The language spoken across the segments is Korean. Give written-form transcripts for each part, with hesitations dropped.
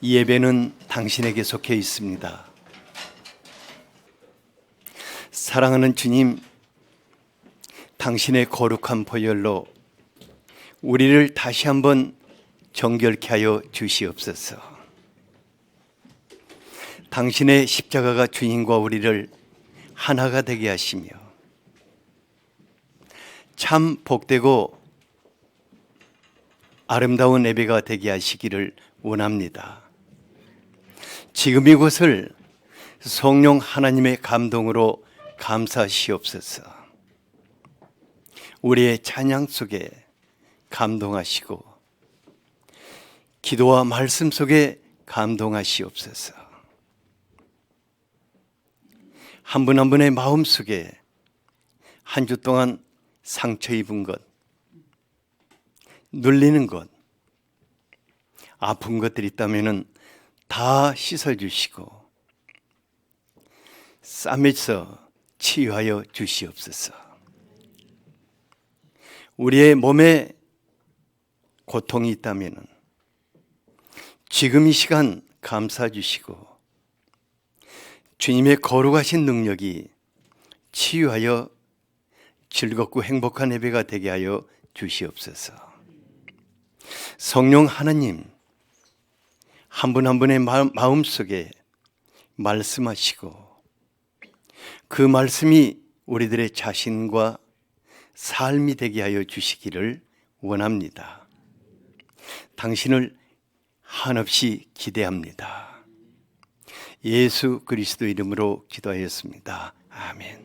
이 예배는 당신에게 속해 있습니다. 사랑하는 주님, 당신의 거룩한 보혈로 우리를 다시 한번 정결케 하여 주시옵소서. 당신의 십자가가 주님과 우리를 하나가 되게 하시며 참 복되고 아름다운 예배가 되게 하시기를 원합니다. 지금 이곳을 성령 하나님의 감동으로 감사하시옵소서. 우리의 찬양 속에 감동하시고 기도와 말씀 속에 감동하시옵소서. 한 분 한 분의 마음 속에 한 주 동안 상처 입은 것, 눌리는 것, 아픈 것들이 있다면 다 씻어주시고 싸매서 치유하여 주시옵소서. 우리의 몸에 고통이 있다면 지금 이 시간 감사해 주시고 주님의 거룩하신 능력이 치유하여 즐겁고 행복한 예배가 되게 하여 주시옵소서. 성령 하나님, 한 분 한 분의 마음속에 말씀하시고 그 말씀이 우리들의 자신과 삶이 되게 하여 주시기를 원합니다. 당신을 한없이 기대합니다. 예수 그리스도 이름으로 기도하였습니다. 아멘.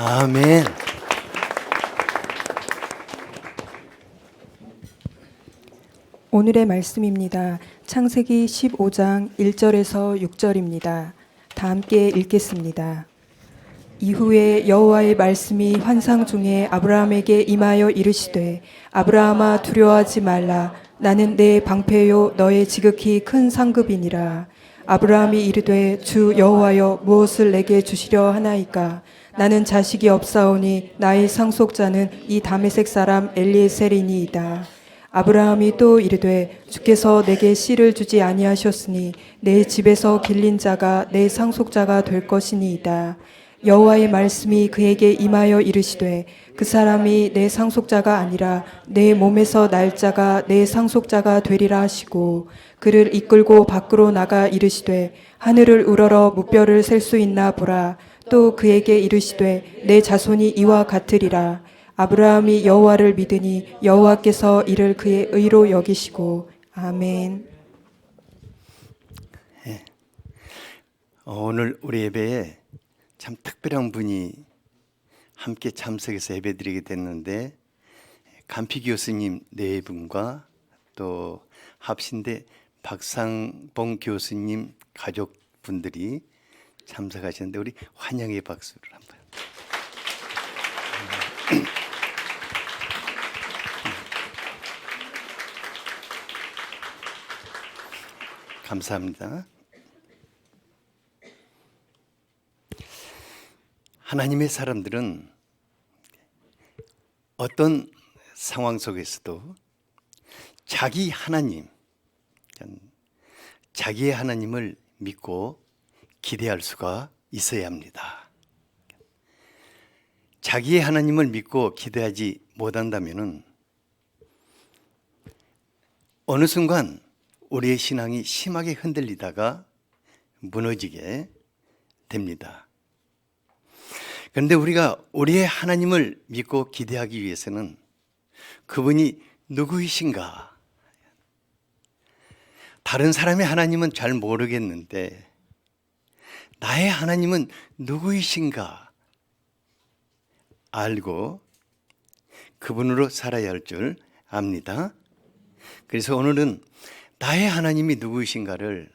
아멘. 오늘의 말씀입니다. 창세기 15장 1절에서 6절입니다. 다 함께 읽겠습니다. 이후에 여호와의 말씀이 환상 중에 아브라함에게 임하여 이르시되 아브라함아 두려워하지 말라. 나는 내 방패요 너의 지극히 큰 상급이니라. 아브라함이 이르되 주 여호와여 무엇을 내게 주시려 하나이까. 나는 자식이 없사오니 나의 상속자는 이 다메섹 사람 엘리에셀이니이다. 아브라함이 또 이르되 주께서 내게 씨를 주지 아니하셨으니 내 집에서 길린 자가 내 상속자가 될 것이니이다. 여호와의 말씀이 그에게 임하여 이르시되 그 사람이 내 상속자가 아니라 내 몸에서 날 자가 내 상속자가 되리라 하시고 그를 이끌고 밖으로 나가 이르시되 하늘을 우러러 무뼈를 셀 수 있나 보라. 또 그에게 이르시되 내 자손이 이와 같으리라. 아브라함이 여호와를 믿으니 여호와께서 이를 그의 의로 여기시고. 아멘. 오늘 우리 예배에 참 특별한 분이 함께 참석해서 예배드리게 됐는데 간피 교수님 네 분과 또 합신대 박상봉 교수님 가족분들이 참석하셨는데 우리 환영의 박수를 한번. 감사합니다. 하나님의 사람들은 어떤 상황 속에서도 자기 하나님, 자기의 하나님을 믿고 기대할 수가 있어야 합니다. 자기의 하나님을 믿고 기대하지 못한다면 어느 순간 우리의 신앙이 심하게 흔들리다가 무너지게 됩니다. 그런데 우리가 우리의 하나님을 믿고 기대하기 위해서는 그분이 누구이신가? 다른 사람의 하나님은 잘 모르겠는데 나의 하나님은 누구이신가? 알고 그분으로 살아야 할 줄 압니다. 그래서 오늘은 나의 하나님이 누구이신가를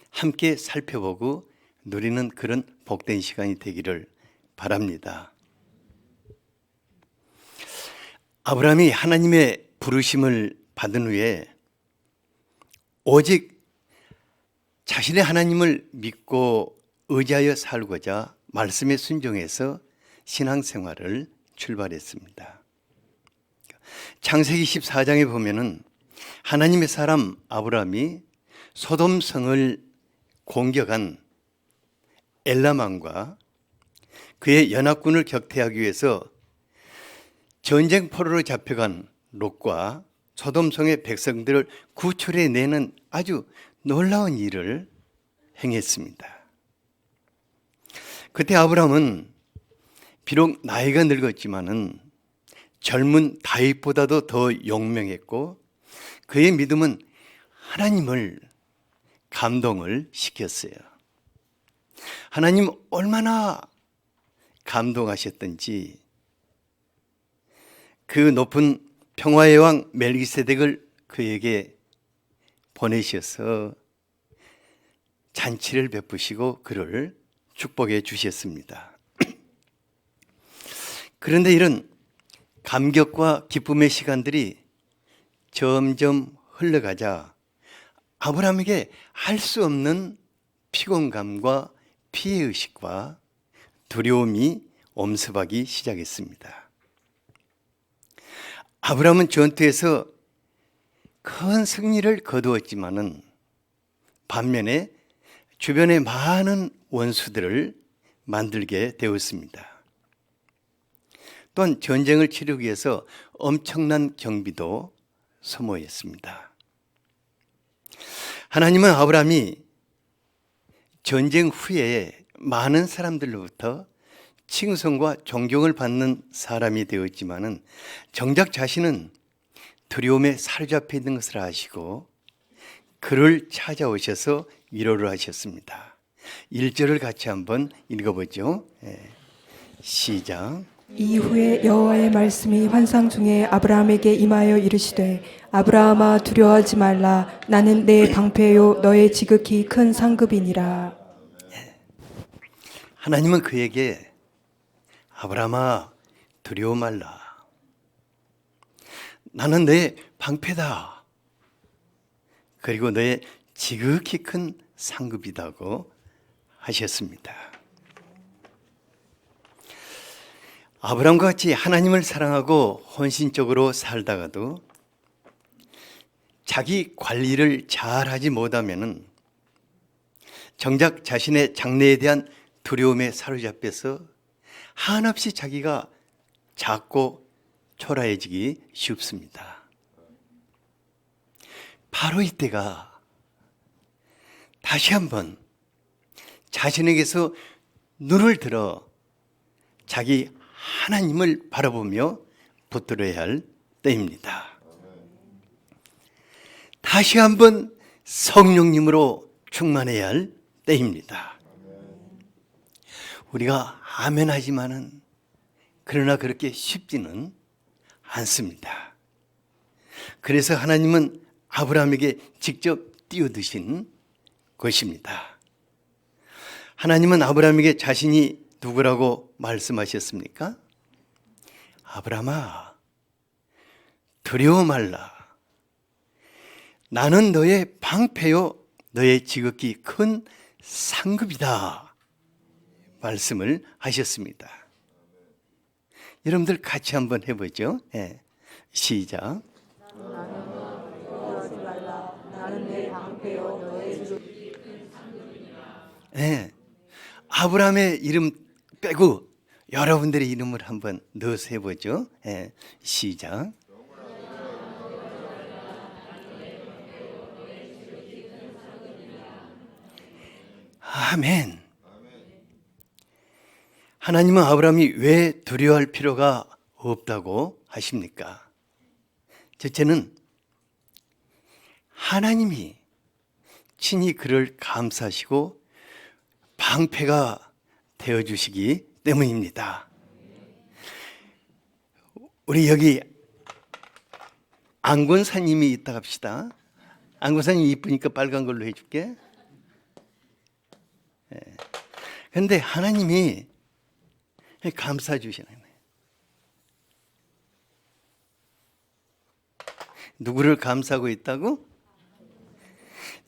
함께 살펴보고 누리는 그런 복된 시간이 되기를 바랍니다. 아브라함이 하나님의 부르심을 받은 후에 오직 자신의 하나님을 믿고 의지하여 살고자 말씀에 순종해서 신앙생활을 출발했습니다. 창세기 14장에 보면은 하나님의 사람 아브라함이 소돔성을 공격한 엘람 왕과 그의 연합군을 격퇴하기 위해서 전쟁포로로 잡혀간 롯과 소돔성의 백성들을 구출해내는 아주 놀라운 일을 행했습니다. 그때 아브라함은 비록 나이가 늙었지만은 젊은 다윗보다도 더 용맹했고 그의 믿음은 하나님을 감동을 시켰어요. 하나님 얼마나 감동하셨던지 그 높은 평화의 왕 멜기세덱을 그에게 보내셔서 잔치를 베푸시고 그를 축복해 주셨습니다. 그런데 이런 감격과 기쁨의 시간들이 점점 흘러가자 아브라함에게 할 수 없는 피곤감과 피해의식과 두려움이 엄습하기 시작했습니다. 아브라함은 전투에서 큰 승리를 거두었지만은 반면에 주변에 많은 원수들을 만들게 되었습니다. 또한 전쟁을 치르기 위해서 엄청난 경비도 소모했습니다. 하나님은 아브라함이 전쟁 후에 많은 사람들로부터 칭송과 존경을 받는 사람이 되었지만은 정작 자신은 두려움에 사로잡혀 있는 것을 아시고 그를 찾아오셔서 위로를 하셨습니다. 1절을 같이 한번 읽어보죠. 시작. 이후에 여호와의 말씀이 환상 중에 아브라함에게 임하여 이르시되 아브라함아 두려워하지 말라 나는 내 방패요 너의 지극히 큰 상급이니라. 하나님은 그에게 아브라함아 두려워 말라. 나는 너의 방패다. 그리고 너의 지극히 큰 상급이다고 하셨습니다. 아브라함과 같이 하나님을 사랑하고 헌신적으로 살다가도 자기 관리를 잘하지 못하면은 정작 자신의 장래에 대한 두려움에 사로잡혀서 한없이 자기가 작고 초라해지기 쉽습니다. 바로 이때가 다시 한번 자신에게서 눈을 들어 자기 하나님을 바라보며 붙들어야 할 때입니다. 다시 한번 성령님으로 충만해야 할 때입니다. 우리가 아멘 하지만은 그러나 그렇게 쉽지는 않습니다. 그래서 하나님은 아브라함에게 직접 띄워드신 것입니다. 하나님은 아브라함에게 자신이 누구라고 말씀하셨습니까? 아브라함아, 두려워 말라. 나는 너의 방패요, 너의 지극히 큰 상급이다. 말씀을 하셨습니다. 여러분들 같이 한번 해보죠. 네. 시작. 네. 아브라함의 이름 빼고 여러분들의 이름을 한번 넣어서 해보죠. 네. 시작. 아멘. 하나님은 아브라함이 왜 두려워할 필요가 없다고 하십니까? 첫째는 하나님이 친히 그를 감싸시고 방패가 되어주시기 때문입니다. 우리 여기 안권사님이 있다 합시다. 안권사님 이쁘니까 빨간 걸로 해줄게. 그런데 하나님이 감싸주시는 거예요. 누구를 감싸고 있다고?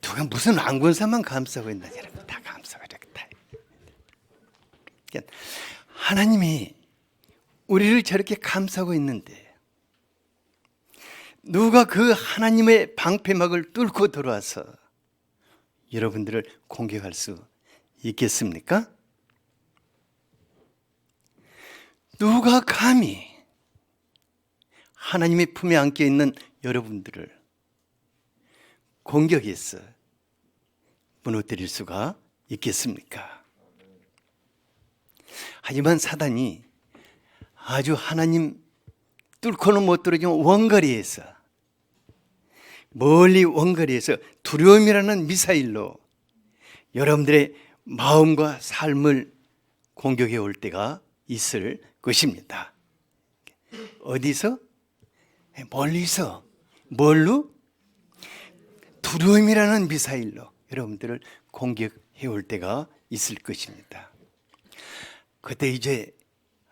누가 무슨 안권사만 감싸고 있나? 여러분 다 감싸고 있다. 하나님이 우리를 저렇게 감싸고 있는데 누가 그 하나님의 방패막을 뚫고 들어와서 여러분들을 공격할 수 있겠습니까? 누가 감히 하나님의 품에 안겨 있는 여러분들을 공격해서 무너뜨릴 수가 있겠습니까? 하지만 사단이 아주 하나님 뚫고는 못 들어오지만 원거리에서 멀리 원거리에서 두려움이라는 미사일로 여러분들의 마음과 삶을 공격해 올 때가 있을 것입니다. 어디서? 멀리서. 뭘로? 두려움이라는 미사일로 여러분들을 공격해 올 때가 있을 것입니다. 그때 이제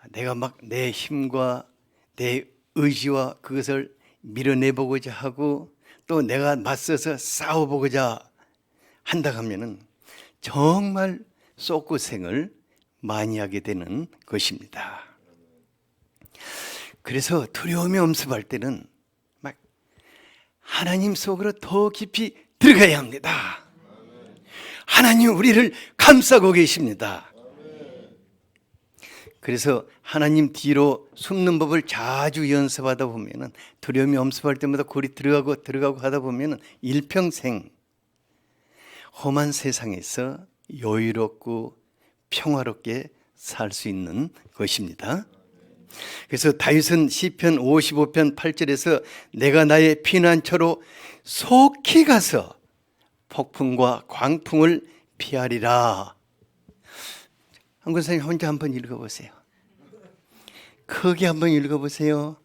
내가 막 내 힘과 내 의지와 그것을 밀어내보고자 하고 또 내가 맞서서 싸워보고자 한다 하면은 정말 쏘고생을 많이 하게 되는 것입니다. 그래서 두려움이 엄습할 때는 막 하나님 속으로 더 깊이 들어가야 합니다. 하나님 우리를 감싸고 계십니다. 그래서 하나님 뒤로 숨는 법을 자주 연습하다 보면은 두려움이 엄습할 때마다 골이 들어가고 하다 보면은 일평생 험한 세상에서 여유롭고 평화롭게 살 수 있는 것입니다. 그래서 다윗은 시편 55편 8절에서 내가 나의 피난처로 속히 가서 폭풍과 광풍을 피하리라. 한 권사님 혼자 한번 읽어보세요. 크게 한번 읽어보세요.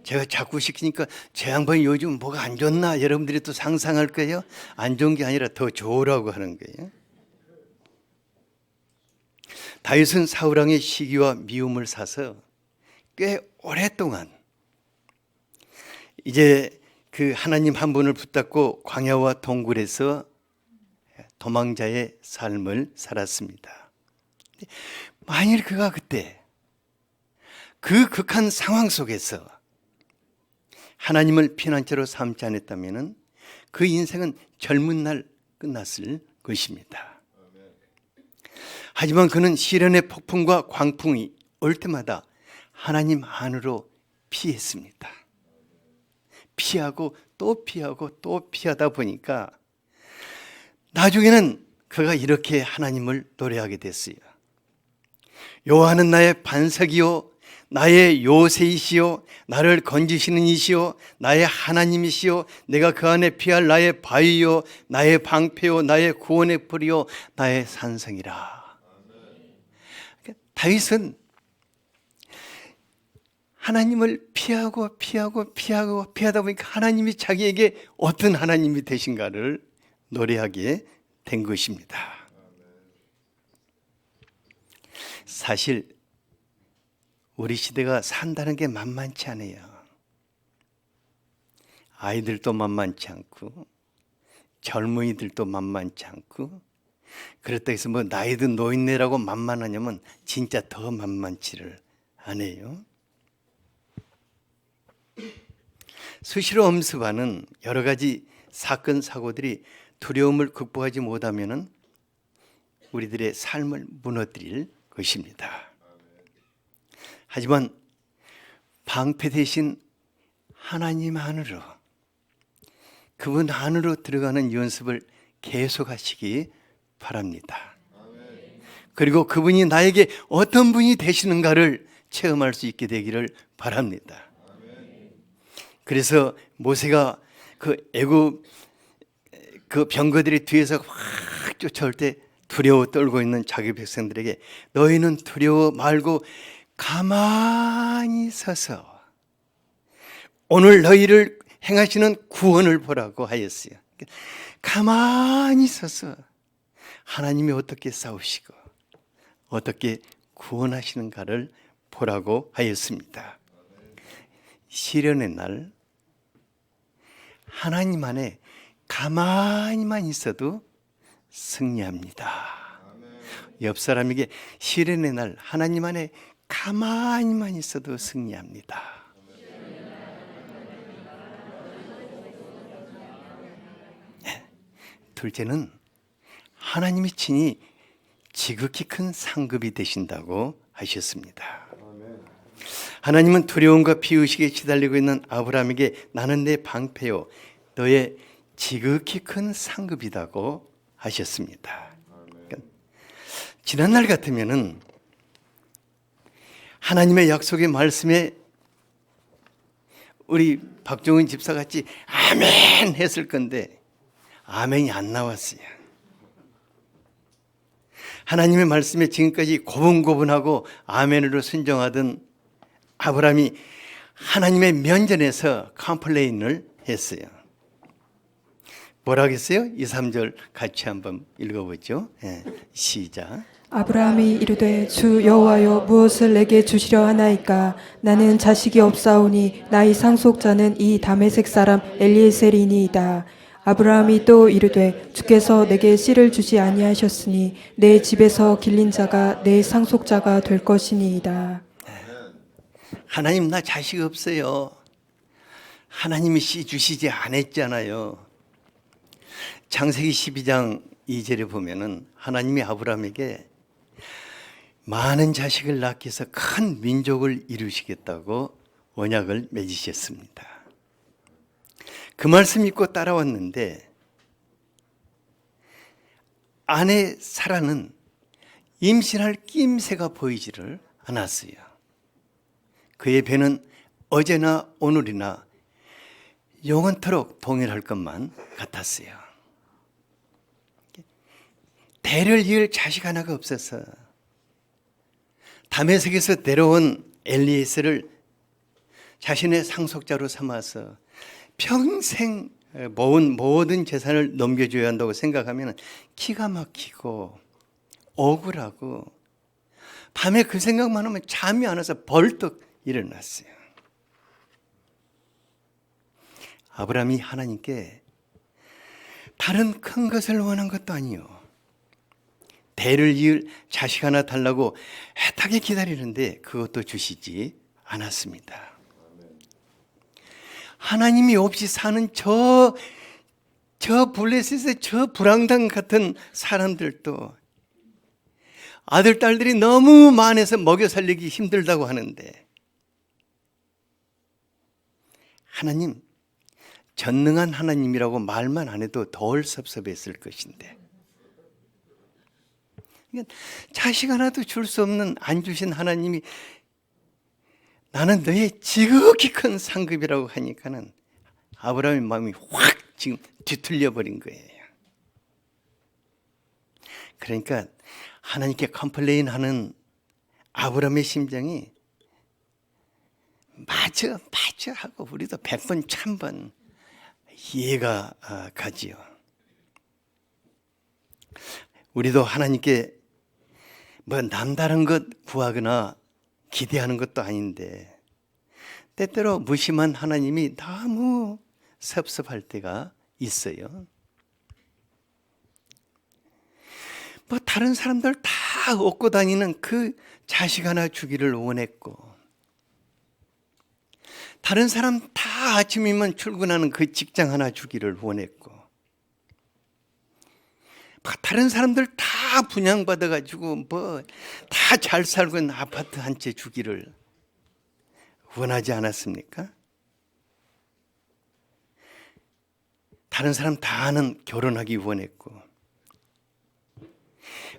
제가 자꾸 시키니까 제 양반이 요즘 뭐가 안 좋나 여러분들이 또 상상할 거예요. 안 좋은 게 아니라 더 좋으라고 하는 거예요. 다윗은 사울 왕의 시기와 미움을 사서 꽤 오랫동안 이제 그 하나님 한 분을 붙잡고 광야와 동굴에서 도망자의 삶을 살았습니다. 만일 그가 그때 그 극한 상황 속에서 하나님을 피난처로 삼지 않았다면 그 인생은 젊은 날 끝났을 것입니다. 하지만 그는 시련의 폭풍과 광풍이 올 때마다 하나님 안으로 피했습니다. 피하고 또 피하고 또 피하다 보니까 나중에는 그가 이렇게 하나님을 노래하게 됐어요. 여호와는 나의 반석이요 나의 요새이시요 나를 건지시는 이시요 나의 하나님이시요 내가 그 안에 피할 나의 바위요 나의 방패요 나의 구원의 뿌리요 나의 산성이라. 다윗은 하나님을 피하고 피하다 보니까 하나님이 자기에게 어떤 하나님이 되신가를 노래하게 된 것입니다. 사실 우리 시대가 산다는 게 만만치 않아요. 아이들도 만만치 않고 젊은이들도 만만치 않고 그렇다 해서 뭐 나이든 노인네라고 만만하냐면 진짜 더 만만치를 않아요. 수시로 엄습하는 여러 가지 사건 사고들이 두려움을 극복하지 못하면은 우리들의 삶을 무너뜨릴 것입니다. 하지만 방패 대신 하나님 안으로 그분 안으로 들어가는 연습을 계속하시기 바랍니다. 그리고 그분이 나에게 어떤 분이 되시는가를 체험할 수 있게 되기를 바랍니다. 그래서 모세가 그 애굽 그 병거들이 뒤에서 확 쫓아올 때 두려워 떨고 있는 자기 백성들에게 너희는 두려워 말고 가만히 서서 오늘 너희를 행하시는 구원을 보라고 하였어요. 가만히 서서 하나님이 어떻게 싸우시고 어떻게 구원하시는가를 보라고 하였습니다. 시련의 날 하나님 안에 가만히만 있어도 승리합니다. 옆 사람에게 시련의 날 하나님 안에 가만히만 있어도 승리합니다. 네. 둘째는 하나님이 친히 지극히 큰 상급이 되신다고 하셨습니다. 하나님은 두려움과 비의식에 시달리고 있는 아브라함에게 나는 내 방패요 너의 지극히 큰 상급이라고 하셨습니다. 그러니까 지난날 같으면은 하나님의 약속의 말씀에 우리 박종훈 집사같이 아멘 했을 건데 아멘이 안 나왔어요. 하나님의 말씀에 지금까지 고분고분하고 아멘으로 순종하던 아브라함이 하나님의 면전에서 컴플레인을 했어요. 뭐라고 했어요? 2, 3절 같이 한번 읽어보죠. 네, 시작. 아브라함이 이르되 주 여호와여 무엇을 내게 주시려 하나이까 나는 자식이 없사오니 나의 상속자는 이 다메섹 사람 엘리에셀이니이다. 아브라함이 또 이르되 주께서 내게 씨를 주지 아니하셨으니 내 집에서 길린 자가 내 상속자가 될 것이니이다. 하나님 나 자식 없어요. 하나님이 씨 주시지 않았잖아요. 창세기 12장 2절에 보면은 하나님이 아브라함에게 많은 자식을 낳게 해서 큰 민족을 이루시겠다고 언약을 맺으셨습니다. 그 말씀 믿고 따라왔는데 아내 사라는 임신할 낌새가 보이지를 않았어요. 그의 배는 어제나 오늘이나 영원토록 동일할 것만 같았어요. 대를 이을 자식 하나가 없어서 다메섹에서 데려온 엘리에셀을 자신의 상속자로 삼아서 평생 모은 모든 재산을 넘겨줘야 한다고 생각하면 기가 막히고 억울하고 밤에 그 생각만 하면 잠이 안 와서 벌떡 일어났어요. 아브라함이 하나님께 다른 큰 것을 원한 것도 아니요, 대를 이을 자식 하나 달라고 애타게 기다리는데 그것도 주시지 않았습니다. 하나님이 없이 사는 저 블레셋의 저 불황당 같은 사람들도 아들, 딸들이 너무 많아서 먹여 살리기 힘들다고 하는데, 하나님, 전능한 하나님이라고 말만 안 해도 덜 섭섭했을 것인데, 자식 하나도 줄 수 없는 안 주신 하나님이 나는 너의 지극히 큰 상급이라고 하니까는 아브라함의 마음이 확 지금 뒤틀려 버린 거예요. 그러니까 하나님께 컴플레인하는 아브라함의 심정이 맞아 하고 우리도 100번 1000번 이해가 가지요. 우리도 하나님께 뭐 남다른 것 구하거나 기대하는 것도 아닌데 때때로 무심한 하나님이 너무 섭섭할 때가 있어요. 뭐 다른 사람들 다 얻고 다니는 그 자식 하나 주기를 원했고, 다른 사람 다 아침이면 출근하는 그 직장 하나 주기를 원했고, 다른 사람들 다 분양받아가지고 뭐 다 잘 살고 있는 아파트 한 채 주기를 원하지 않았습니까? 다른 사람 다는 결혼하기 원했고,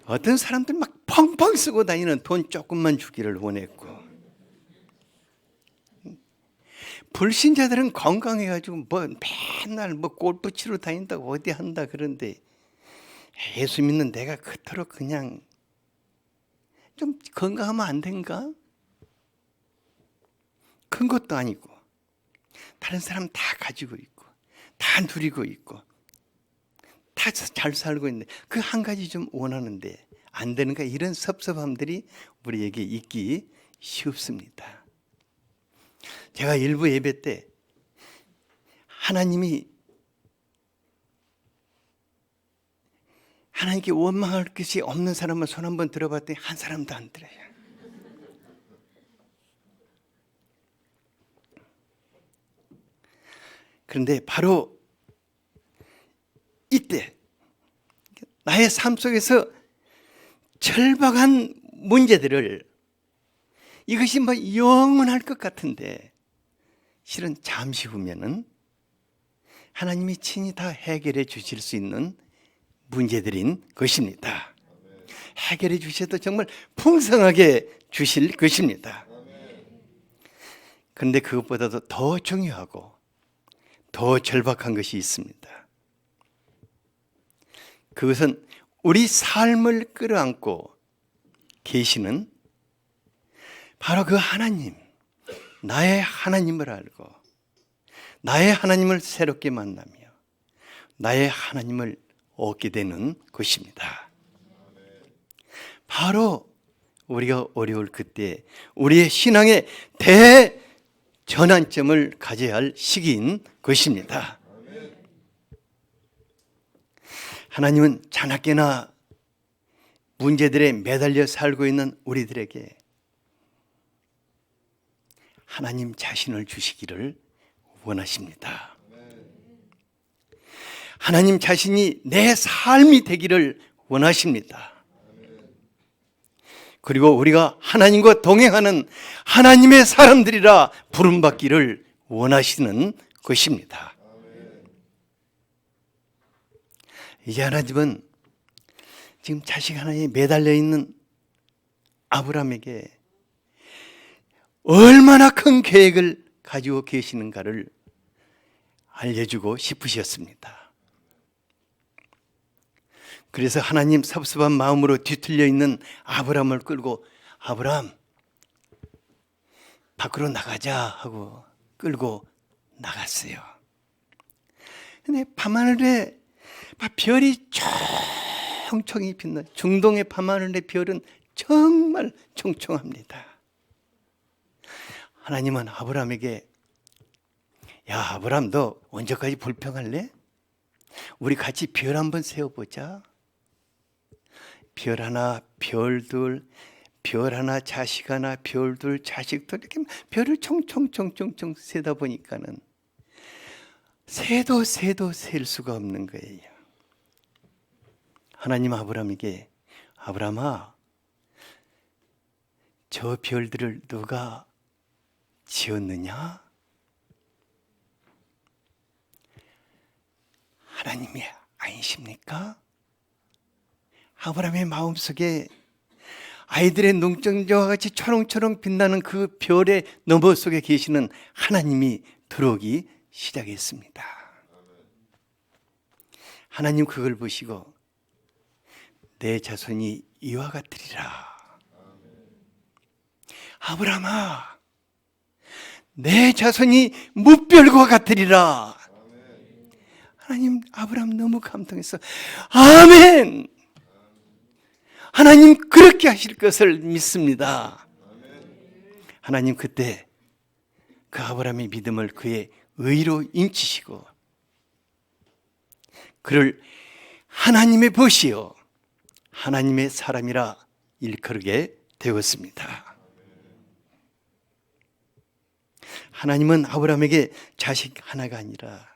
어떤 사람들 막 펑펑 쓰고 다니는 돈 조금만 주기를 원했고, 불신자들은 건강해가지고 뭐 맨날 뭐 골프 치러 다닌다고 어디 한다 그런데, 예수 믿는 내가 그토록 그냥 좀 건강하면 안 된가? 큰 것도 아니고 다른 사람 다 가지고 있고 다 누리고 있고 다 잘 살고 있는데 그 한 가지 좀 원하는데 안 되는가? 이런 섭섭함들이 우리에게 있기 쉽습니다. 제가 일부 예배 때 하나님께 원망할 것이 없는 사람은 손 한번 들어봤더니 한 사람도 안 들어요. 그런데 바로 이때 나의 삶 속에서 절박한 문제들을, 이것이 뭐 영원할 것 같은데 실은 잠시 후면은 하나님이 친히 다 해결해 주실 수 있는 문제들인 것입니다. 해결해 주셔도 정말 풍성하게 주실 것입니다. 그런데 그것보다도 더 중요하고 더 절박한 것이 있습니다. 그것은 우리 삶을 끌어안고 계시는 바로 그 하나님, 나의 하나님을 알고 나의 하나님을 새롭게 만나며 나의 하나님을 얻게 되는 것입니다. 바로 우리가 어려울 그때 우리의 신앙의 대전환점을 가져야 할 시기인 것입니다. 하나님은 자나깨나 문제들에 매달려 살고 있는 우리들에게 하나님 자신을 주시기를 원하십니다. 하나님 자신이 내 삶이 되기를 원하십니다. 그리고 우리가 하나님과 동행하는 하나님의 사람들이라 부름받기를 원하시는 것입니다. 이제 하나님은 지금 자식 하나에 매달려 있는 아브라함에게 얼마나 큰 계획을 가지고 계시는가를 알려주고 싶으셨습니다. 그래서 하나님 섭섭한 마음으로 뒤틀려 있는 아브람을 끌고 아브람 밖으로 나가자 하고 끌고 나갔어요. 근데 밤하늘에 별이 총총히 빛나. 중동의 밤하늘의 별은 정말 총총합니다. 하나님은 아브람에게 야 아브람 너 언제까지 불평할래? 우리 같이 별 한번 세워보자. 별 하나 별둘 별 하나 자식 하나 별둘 자식 둘 이렇게 별을 총총총총총 세다 보니까는 새도 셀 수가 없는 거예요. 하나님 아브람에게 아브람아 저 별들을 누가 지었느냐? 하나님이 아니십니까? 아브람의 마음속에 아이들의 눈동자와 같이 초롱초롱 빛나는 그 별의 너머 속에 계시는 하나님이 들어오기 시작했습니다. 하나님 그걸 보시고 내 자손이 이와 같으리라. 아브람아 내 자손이 무별과 같으리라. 하나님 아브람 너무 감동했어. 아멘. 하나님 그렇게 하실 것을 믿습니다. 하나님 그때 그 아브람의 믿음을 그의 의로 인치시고 그를 하나님의 벗이요 하나님의 사람이라 일컬게 되었습니다. 하나님은 아브람에게 자식 하나가 아니라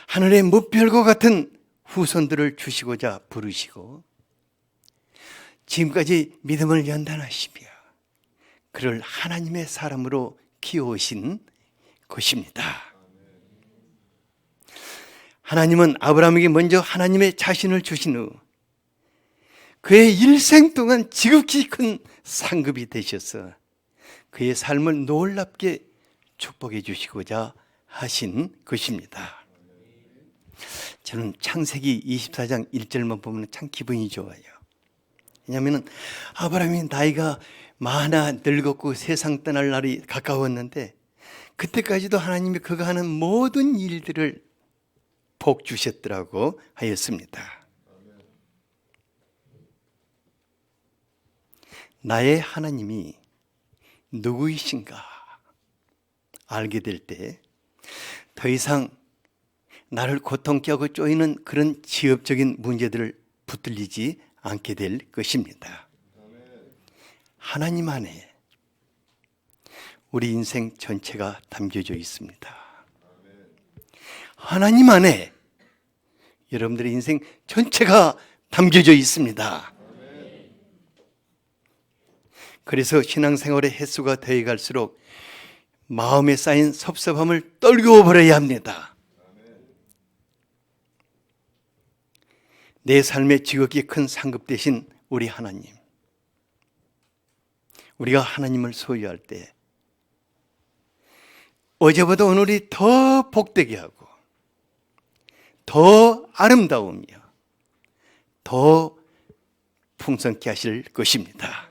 하늘의 무별과 같은 후손들을 주시고자 부르시고 지금까지 믿음을 연단하시며 그를 하나님의 사람으로 키워오신 것입니다. 하나님은 아브라함에게 먼저 하나님의 자신을 주신 후 그의 일생 동안 지극히 큰 상급이 되셔서 그의 삶을 놀랍게 축복해 주시고자 하신 것입니다. 저는 창세기 24장 1절만 보면 참 기분이 좋아요. 왜냐하면 아브라함이 나이가 많아 늙었고 세상 떠날 날이 가까웠는데 그때까지도 하나님이 그가 하는 모든 일들을 복 주셨더라고 하였습니다. 나의 하나님이 누구이신가 알게 될 때 더 이상 나를 고통케 하고 쪼이는 그런 지엽적인 문제들을 붙들리지 않게 될 것입니다. 하나님 안에 우리 인생 전체가 담겨져 있습니다. 하나님 안에 여러분들의 인생 전체가 담겨져 있습니다. 그래서 신앙생활의 횟수가 더해갈수록 마음에 쌓인 섭섭함을 떨구어버려야 합니다. 내 삶의 지극히 큰 상급 되신 우리 하나님, 우리가 하나님을 소유할 때 어제보다 오늘이 더 복되게 하고 더 아름다우며 더 풍성케 하실 것입니다.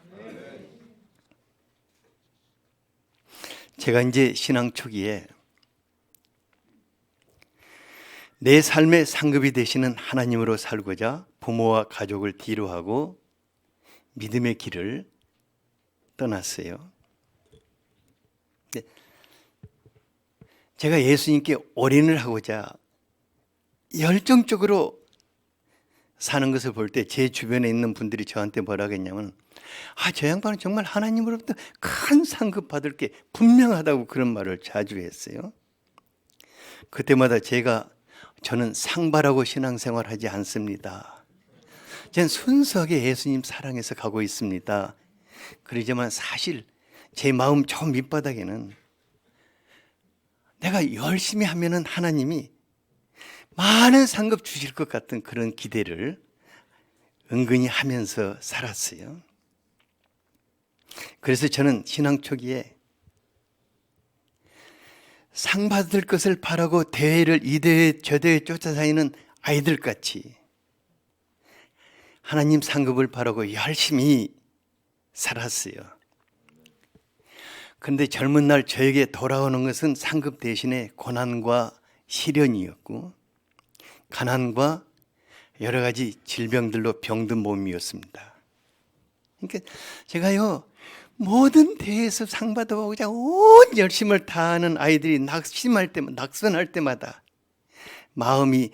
제가 이제 신앙 초기에 내 삶의 상급이 되시는 하나님으로 살고자 부모와 가족을 뒤로하고 믿음의 길을 떠났어요. 제가 예수님께 올인을 하고자 열정적으로 사는 것을 볼 때 제 주변에 있는 분들이 저한테 뭐라고 했냐면 저 양반은 정말 하나님으로부터 큰 상급 받을 게 분명하다고 그런 말을 자주 했어요. 그때마다 저는 상바라고 신앙생활하지 않습니다. 저는 순수하게 예수님 사랑해서 가고 있습니다. 그러지만 사실 제 마음 저 밑바닥에는 내가 열심히 하면은 하나님이 많은 상급 주실 것 같은 그런 기대를 은근히 하면서 살았어요. 그래서 저는 신앙 초기에 상 받을 것을 바라고 대회를 이 대회 저 대회 쫓아다니는 아이들같이 하나님 상급을 바라고 열심히 살았어요. 그런데 젊은 날 저에게 돌아오는 것은 상급 대신에 고난과 시련이었고 가난과 여러 가지 질병들로 병든 몸이었습니다. 그러니까 제가요, 모든 대회에서 상 받아보고자 온 열심을 다하는 아이들이 낙선할 때마다 마음이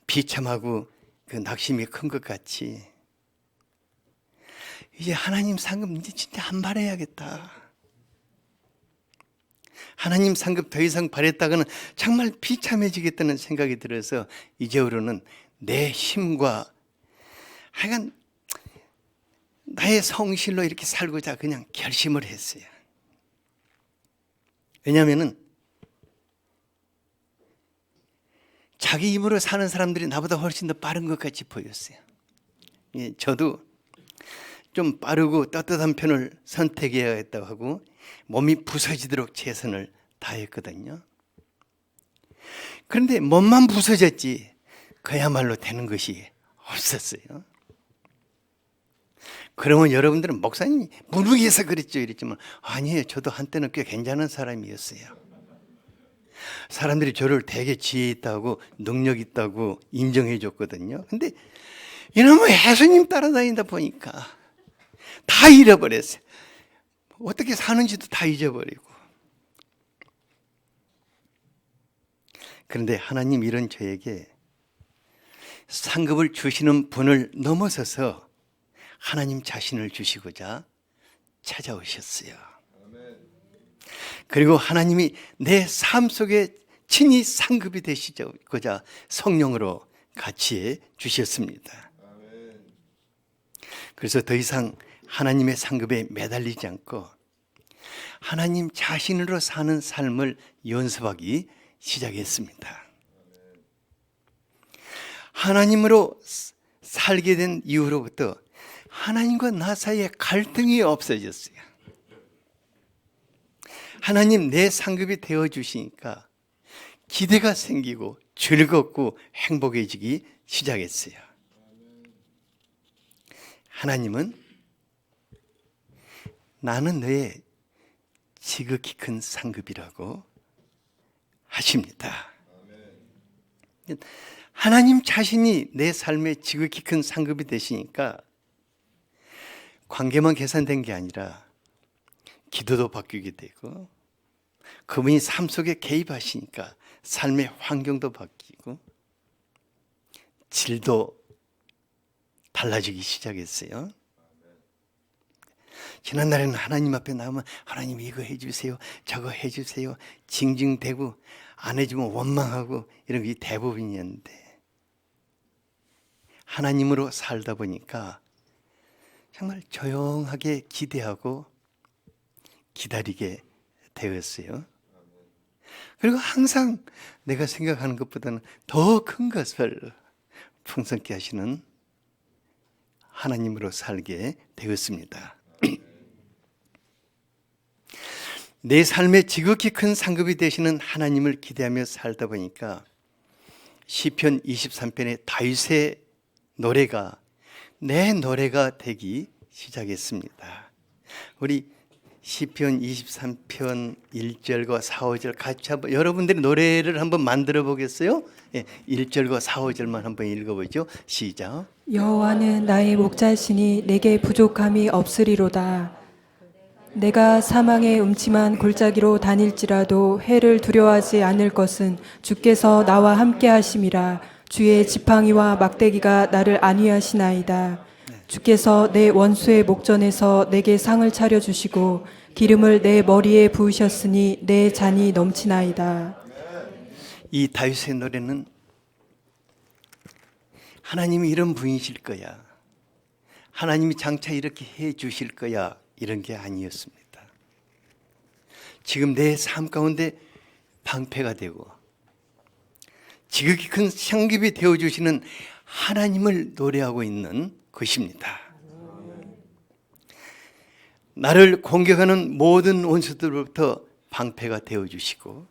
비참하고 그 낙심이 큰 것 같이 이제 하나님 상급 이제 진짜 안 바라야겠다. 하나님 상급 더 이상 바랬다가는 정말 비참해지겠다는 생각이 들어서 이제부로는 내 힘과 하여간 나의 성실로 이렇게 살고자 그냥 결심을 했어요. 왜냐하면은 자기 힘으로 사는 사람들이 나보다 훨씬 더 빠른 것 같이 보였어요. 예, 저도 좀 빠르고 떳떳한 편을 선택해야겠다고 하고 몸이 부서지도록 최선을 다했거든요. 그런데 몸만 부서졌지 그야말로 되는 것이 없었어요. 그러면 여러분들은 목사님이 무능해서 그랬죠 이랬지만 아니에요. 저도 한때는 꽤 괜찮은 사람이었어요. 사람들이 저를 되게 지혜 있다고 능력 있다고 인정해 줬거든요. 근데 이놈의 예수님 따라다니다 보니까 다 잃어버렸어요. 어떻게 사는지도 다 잊어버리고. 그런데 하나님 이런 저에게 상급을 주시는 분을 넘어서서 하나님 자신을 주시고자 찾아오셨어요. 그리고 하나님이 내 삶 속에 친히 상급이 되시고자 성령으로 같이 해 주셨습니다. 그래서 더 이상 하나님의 상급에 매달리지 않고 하나님 자신으로 사는 삶을 연습하기 시작했습니다. 하나님으로 살게 된 이후로부터 하나님과 나 사이에 갈등이 없어졌어요. 하나님 내 상급이 되어주시니까 기대가 생기고 즐겁고 행복해지기 시작했어요. 하나님은 나는 너의 지극히 큰 상급이라고 하십니다. 하나님 자신이 내 삶의 지극히 큰 상급이 되시니까 관계만 개선된 게 아니라 기도도 바뀌게 되고 그분이 삶 속에 개입하시니까 삶의 환경도 바뀌고 질도 달라지기 시작했어요. 지난날에는 하나님 앞에 나오면 하나님 이거 해주세요 저거 해주세요 징징대고 안 해주면 원망하고 이런 게 대부분이었는데 하나님으로 살다 보니까 정말 조용하게 기대하고 기다리게 되었어요. 그리고 항상 내가 생각하는 것보다는 더 큰 것을 풍성케 하시는 하나님으로 살게 되었습니다. 내 삶에 지극히 큰 상급이 되시는 하나님을 기대하며 살다 보니까 시편 23편의 다윗의 노래가 내 노래가 되기 시작했습니다. 우리 시편 23편 1절과 4, 5절 같이 한번 여러분들이 노래를 한번 만들어 보겠어요? 1절과 4, 5절만 한번 읽어보죠. 시작. 여호와는 나의 목자시니 내게 부족함이 없으리로다. 내가 사망의 음침한 골짜기로 다닐지라도 해를 두려워하지 않을 것은 주께서 나와 함께 하심이라. 주의 지팡이와 막대기가 나를 안위하시나이다. 주께서 내 원수의 목전에서 내게 상을 차려주시고 기름을 내 머리에 부으셨으니 내 잔이 넘치나이다. 이 다윗의 노래는 하나님이 이런 분이실 거야, 하나님이 장차 이렇게 해 주실 거야, 이런 게 아니었습니다. 지금 내 삶 가운데 방패가 되고 지극히 큰 상급이 되어주시는 하나님을 노래하고 있는 것입니다. 나를 공격하는 모든 원수들로부터 방패가 되어주시고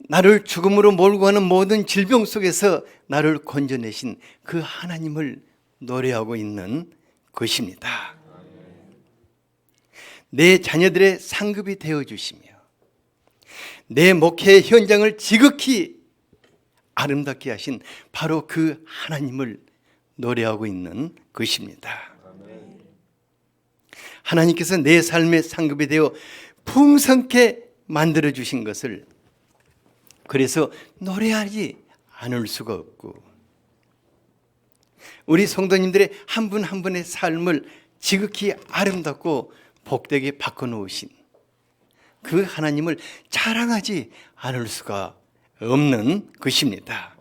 나를 죽음으로 몰고 가는 모든 질병 속에서 나를 건져내신 그 하나님을 노래하고 있는 것입니다. 내 자녀들의 상급이 되어주시며 내 목회 현장을 지극히 아름답게 하신 바로 그 하나님을 노래하고 있는 것입니다. 하나님께서 내 삶의 상급이 되어 풍성케 만들어 주신 것을 그래서 노래하지 않을 수가 없고, 우리 성도님들의 한 분 한 분의 삶을 지극히 아름답고 복되게 바꿔놓으신 그 하나님을 자랑하지 않을 수가 없는 것입니다.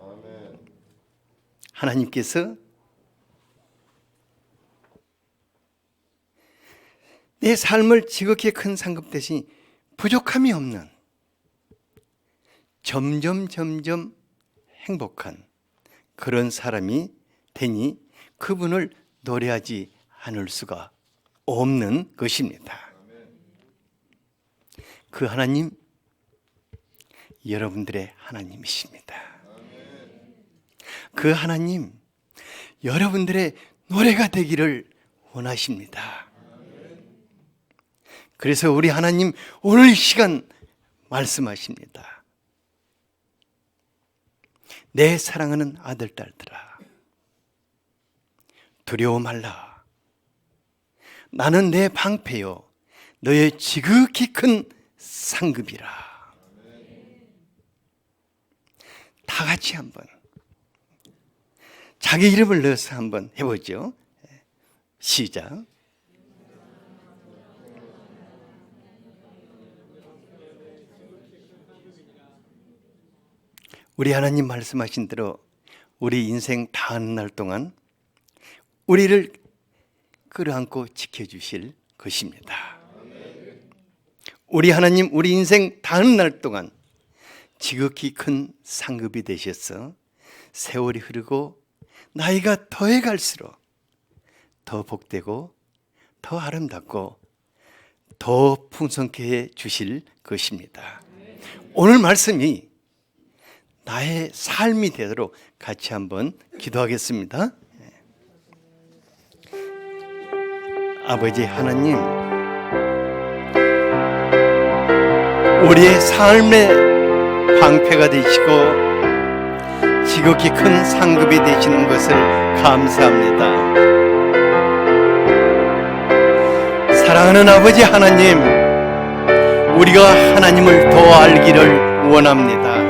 하나님께서 내 삶을 지극히 큰 상급 대신 부족함이 없는 점점 행복한 그런 사람이 되니 그분을 노래하지 않을 수가 없는 것입니다. 그 하나님, 여러분들의 하나님이십니다. 그 하나님, 여러분들의 노래가 되기를 원하십니다. 그래서 우리 하나님 오늘 이 시간 말씀하십니다. 내 사랑하는 아들, 딸들아, 두려워 말라. 나는 내 방패요 너의 지극히 큰 상급이라. 다 같이 한번 자기 이름을 넣어서 한번 해보죠. 시작. 우리 하나님 말씀하신 대로 우리 인생 다하는 날 동안 우리를 끌어안고 지켜주실 것입니다. 우리 하나님 우리 인생 다하는 날 동안 지극히 큰 상급이 되셔서 세월이 흐르고 나이가 더해갈수록 더 복되고 더 아름답고 더 풍성케 해 주실 것입니다. 오늘 말씀이 나의 삶이 되도록 같이 한번 기도하겠습니다. 아버지 하나님, 우리의 삶의 방패가 되시고 지극히 큰 상급이 되시는 것을 감사합니다. 사랑하는 아버지 하나님, 우리가 하나님을 더 알기를 원합니다.